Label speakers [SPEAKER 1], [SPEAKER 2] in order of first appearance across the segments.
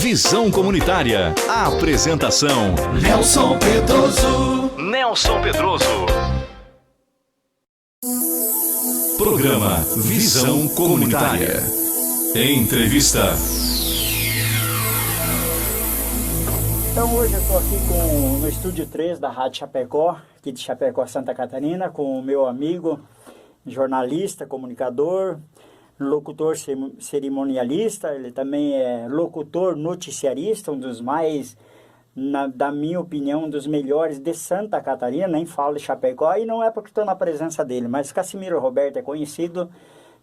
[SPEAKER 1] Visão Comunitária. A apresentação:
[SPEAKER 2] Nelson Pedroso.
[SPEAKER 1] Programa Visão Comunitária. Entrevista.
[SPEAKER 3] Então hoje eu estou aqui no Estúdio 3 da Rádio Chapecó, aqui de Chapecó, Santa Catarina, com o meu amigo, jornalista, comunicador, locutor cerimonialista, ele também é locutor noticiarista, um dos mais, da minha opinião, um dos melhores de Santa Catarina, nem falo de Chapecó, e não é porque estou na presença dele, mas Cassimiro Roberto é conhecido.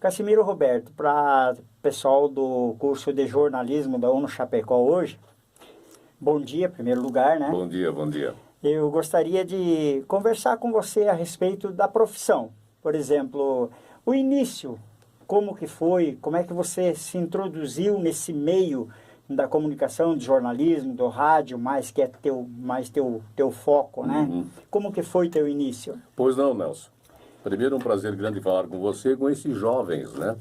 [SPEAKER 3] Cassimiro Roberto, para o pessoal do curso de jornalismo da UNO Chapecó hoje, bom dia, em primeiro lugar, né?
[SPEAKER 4] Bom dia, bom dia.
[SPEAKER 3] Eu gostaria de conversar com você a respeito da profissão. Por exemplo, o início, como que foi, como é que você se introduziu nesse meio da comunicação, do jornalismo, do rádio, mais que é teu foco, né?
[SPEAKER 4] Uhum.
[SPEAKER 3] Como que foi teu início?
[SPEAKER 4] Pois não, Nelson. Primeiro, um prazer grande falar com você, com esses jovens, né?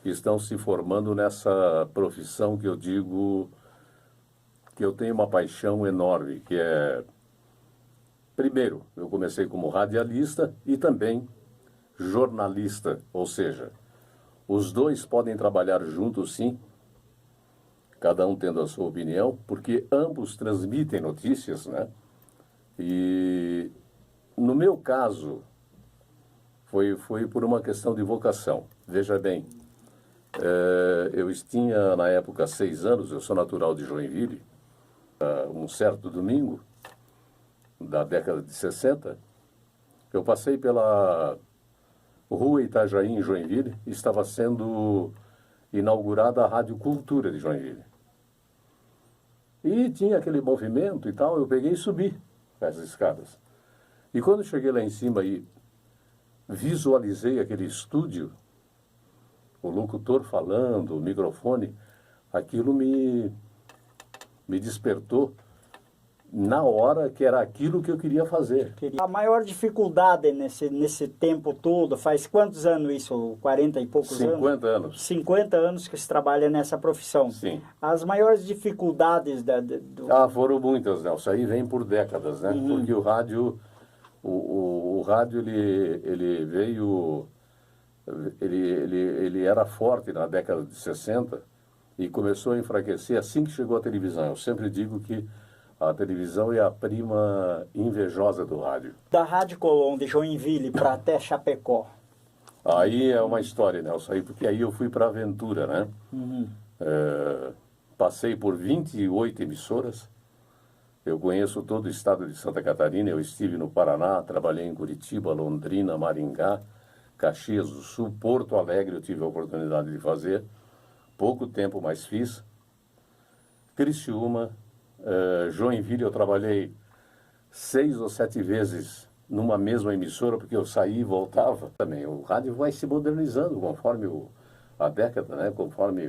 [SPEAKER 4] Que estão se formando nessa profissão que eu digo que eu tenho uma paixão enorme, que é... Primeiro, eu comecei como radialista e também jornalista, ou seja, os dois podem trabalhar juntos, sim, cada um tendo a sua opinião, porque ambos transmitem notícias, né? E no meu caso, foi por uma questão de vocação. Veja bem, eu tinha na época 6 anos, eu sou natural de Joinville, um certo domingo da década de 60, eu passei pela Rua Itajaí, em Joinville, e estava sendo inaugurada a Rádio Cultura de Joinville. E tinha aquele movimento e tal, eu peguei e subi as escadas. E quando cheguei lá em cima e visualizei aquele estúdio, o locutor falando, o microfone, aquilo me despertou na hora que era aquilo que eu queria fazer.
[SPEAKER 3] A maior dificuldade nesse tempo todo, faz quantos anos isso? 40 e poucos anos?
[SPEAKER 4] 50 anos.
[SPEAKER 3] 50 anos que se trabalha nessa profissão.
[SPEAKER 4] Sim.
[SPEAKER 3] As maiores dificuldades
[SPEAKER 4] Foram muitas, Nelson. Aí vem por décadas, né?
[SPEAKER 3] Uhum.
[SPEAKER 4] Porque o rádio, o rádio ele veio, ele era forte na década de 60 e começou a enfraquecer assim que chegou a televisão. Eu sempre digo que a televisão é a prima invejosa do rádio.
[SPEAKER 3] Da Rádio Colón de Joinville para até Chapecó.
[SPEAKER 4] Aí é uma história, Nelson, porque aí eu fui para a aventura, né?
[SPEAKER 3] Uhum.
[SPEAKER 4] Passei por 28 emissoras. Eu conheço todo o estado de Santa Catarina. Eu estive no Paraná, trabalhei em Curitiba, Londrina, Maringá, Caxias do Sul, Porto Alegre eu tive a oportunidade de fazer. Pouco tempo, mas fiz. Criciúma, Joinville, eu trabalhei 6 ou 7 vezes numa mesma emissora, porque eu saía e voltava. Também o rádio vai se modernizando conforme a década, né? Conforme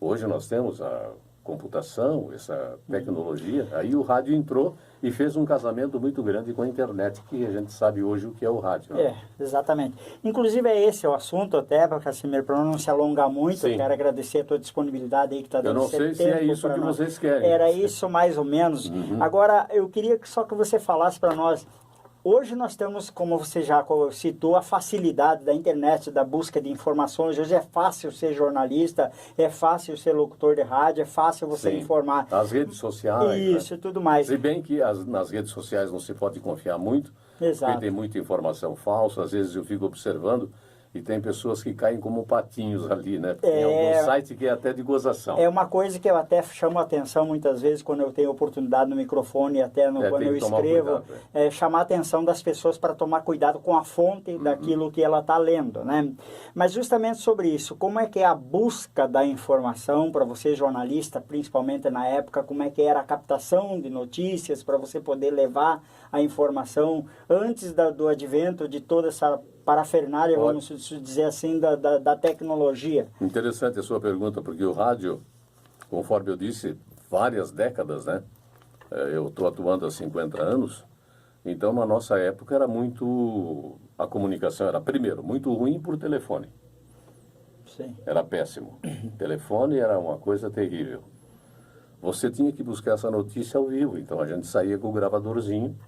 [SPEAKER 4] hoje nós temos a computação, essa tecnologia. Aí o rádio entrou e fez um casamento muito grande com a internet, que a gente sabe hoje o que é o rádio. Né?
[SPEAKER 3] Exatamente. Inclusive é esse o assunto até, Cassimiro, para não se alongar muito.
[SPEAKER 4] Sim.
[SPEAKER 3] Eu quero agradecer a tua disponibilidade aí que está dando.
[SPEAKER 4] Eu não sei se é isso que vocês querem.
[SPEAKER 3] Era isso mais ou menos.
[SPEAKER 4] Uhum.
[SPEAKER 3] Agora, eu queria só que você falasse para nós. Hoje nós temos, como você já citou, a facilidade da internet, da busca de informações. Hoje é fácil ser jornalista, é fácil ser locutor de rádio, é fácil você informar.
[SPEAKER 4] As redes sociais.
[SPEAKER 3] Isso,
[SPEAKER 4] né?
[SPEAKER 3] tudo mais.
[SPEAKER 4] Se bem que nas redes sociais não se pode confiar muito,
[SPEAKER 3] Exato.
[SPEAKER 4] porque tem muita informação falsa. Às vezes eu fico observando e tem pessoas que caem como patinhos ali, né? Tem algum site que é até de gozação.
[SPEAKER 3] É uma coisa que eu até chamo a atenção muitas vezes quando eu tenho oportunidade no microfone, até quando eu escrevo, chamar a atenção das pessoas para tomar cuidado com a fonte daquilo que ela está lendo, né? Mas justamente sobre isso, como é que é a busca da informação para você jornalista, principalmente na época, como é que era a captação de notícias para você poder levar a informação antes do advento de toda essa parafernália, vamos dizer assim, da tecnologia.
[SPEAKER 4] Interessante a sua pergunta, porque o rádio, conforme eu disse, várias décadas, né? Eu estou atuando há 50 anos, então na nossa época era muito... A comunicação era, primeiro, muito ruim por telefone.
[SPEAKER 3] Sim.
[SPEAKER 4] Era péssimo. Telefone era uma coisa terrível. você tinha que buscar essa notícia ao vivo. Então a gente saía com o gravadorzinho,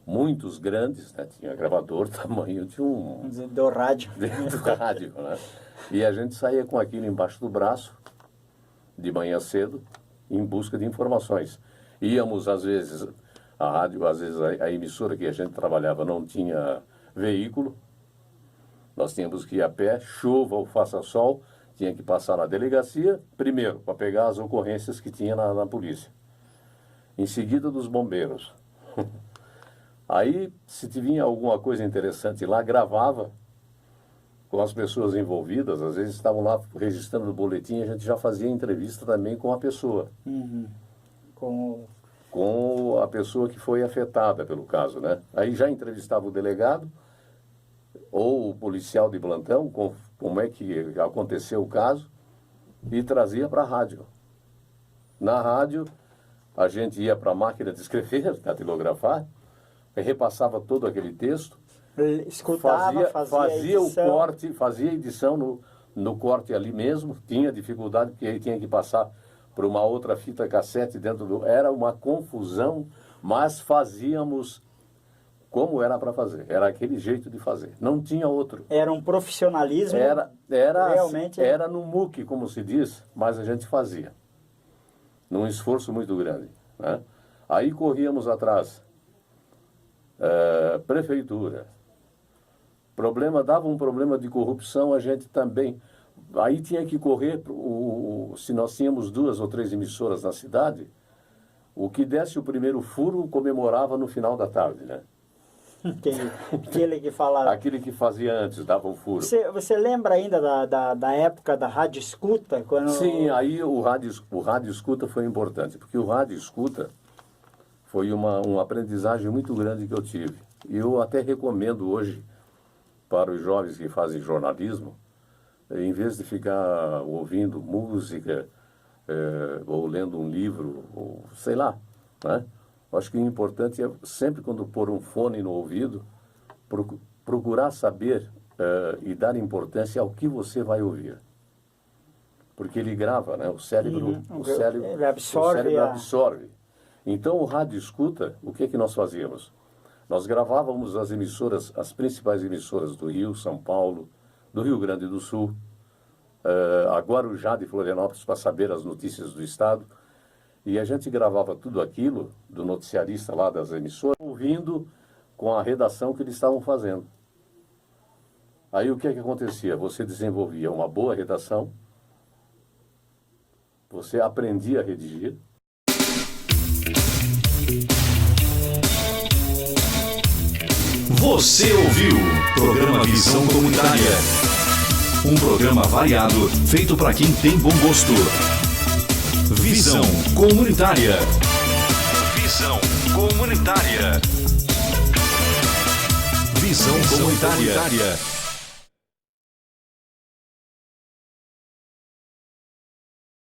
[SPEAKER 4] muitos grandes, né? Tinha gravador tamanho de um...
[SPEAKER 3] Do rádio.
[SPEAKER 4] do rádio, né? E a gente saía com aquilo embaixo do braço, de manhã cedo, em busca de informações. Íamos, às vezes, a rádio, às vezes a emissora que a gente trabalhava não tinha veículo, nós tínhamos que ir a pé, chuva ou faça sol, tinha que passar na delegacia, primeiro, para pegar as ocorrências que tinha na polícia. Em seguida, dos bombeiros. Aí, se tinha alguma coisa interessante lá, gravava com as pessoas envolvidas, às vezes estavam lá registrando o boletim, a gente já fazia entrevista também com a pessoa.
[SPEAKER 3] Uhum.
[SPEAKER 4] Com a pessoa que foi afetada pelo caso, né? Aí já entrevistava o delegado ou o policial de plantão, como é que aconteceu o caso, e trazia para a rádio. Na rádio, a gente ia para a máquina de escrever, datilografar, repassava todo aquele texto,
[SPEAKER 3] escutava,
[SPEAKER 4] fazia o corte, fazia edição no corte ali mesmo, tinha dificuldade porque aí tinha que passar por uma outra fita cassete dentro do... Era uma confusão, mas fazíamos como era para fazer, era aquele jeito de fazer, não tinha outro.
[SPEAKER 3] Era um profissionalismo,
[SPEAKER 4] realmente era no muque, como se diz, mas a gente fazia, num esforço muito grande, né? Aí corríamos atrás, prefeitura, dava um problema de corrupção, a gente também, aí tinha que correr, se nós tínhamos 2 ou 3 emissoras na cidade, o que desse o primeiro furo comemorava no final da tarde, né?
[SPEAKER 3] Aquele que falava.
[SPEAKER 4] Aquele que fazia antes, dava um furo.
[SPEAKER 3] Você lembra ainda da época da rádio escuta? Quando...
[SPEAKER 4] Sim, aí o rádio escuta foi importante, porque o rádio escuta foi uma aprendizagem muito grande que eu tive. E eu até recomendo hoje para os jovens que fazem jornalismo, em vez de ficar ouvindo música, ou lendo um livro, ou sei lá, né? Acho que o importante é, sempre quando pôr um fone no ouvido, procurar saber e dar importância ao que você vai ouvir. Porque ele grava, né? O cérebro absorve. Então, o rádio escuta, o que nós fazíamos? Nós gravávamos as emissoras, as principais emissoras do Rio, São Paulo, do Rio Grande do Sul, a Guarujá de Florianópolis, para saber as notícias do estado. E a gente gravava tudo aquilo, do noticiarista lá das emissoras, ouvindo com a redação que eles estavam fazendo. Aí o que acontecia? Você desenvolvia uma boa redação, você aprendia a redigir.
[SPEAKER 1] Você ouviu o programa Visão Comunitária. Um programa variado, feito para quem tem bom gosto. Visão Comunitária. Visão Comunitária. Visão Comunitária.